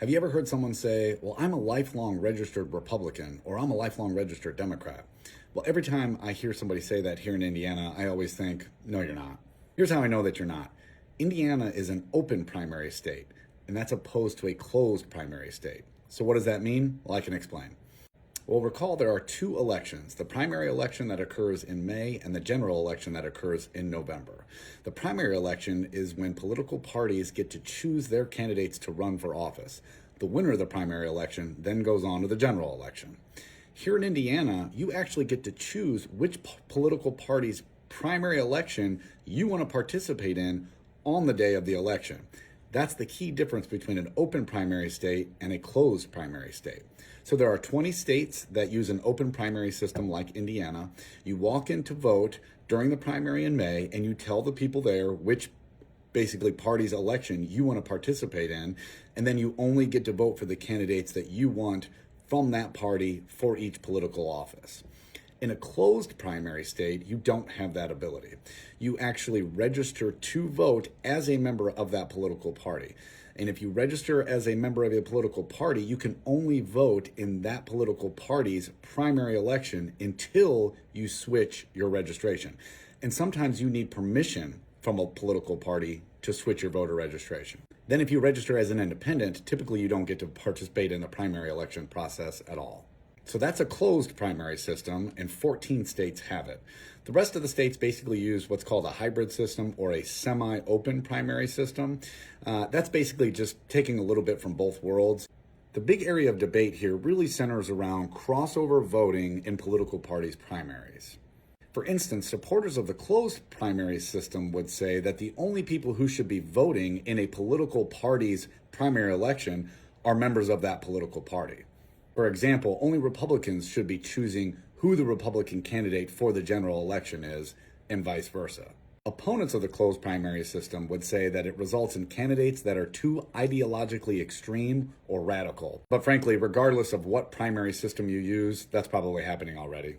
Have you ever heard someone say, well, I'm a lifelong registered Republican or I'm a lifelong registered Democrat? Well, every time I hear somebody say that here in Indiana, I always think, no, you're not. Here's how I know that you're not. Indiana is an open primary state, and that's opposed to a closed primary state. So what does that mean? Well, I can explain. Well, recall there are two elections, the primary election that occurs in May and the general election that occurs in November. The primary election is when political parties get to choose their candidates to run for office. The winner of the primary election then goes on to the general election. Here in Indiana, you actually get to choose which political party's primary election you want to participate in on the day of the election. That's the key difference between an open primary state and a closed primary state. So there are 20 states that use an open primary system like Indiana. You walk in to vote during the primary in May and you tell the people there which basically party's election you want to participate in, and then you only get to vote for the candidates that you want from that party for each political office. In a closed primary state, you don't have that ability. You actually register to vote as a member of that political party. And if you register as a member of a political party, you can only vote in that political party's primary election until you switch your registration. And sometimes you need permission from a political party to switch your voter registration. Then if you register as an independent, typically you don't get to participate in the primary election process at all. So that's a closed primary system, and 14 states have it. The rest of the states basically use what's called a hybrid system or a semi-open primary system. That's basically just taking a little bit from both worlds. The big area of debate here really centers around crossover voting in political parties' primaries. For instance, supporters of the closed primary system would say that the only people who should be voting in a political party's primary election are members of that political party. For example, only Republicans should be choosing who the Republican candidate for the general election is, and vice versa. Opponents of the closed primary system would say that it results in candidates that are too ideologically extreme or radical. But frankly, regardless of what primary system you use, that's probably happening already.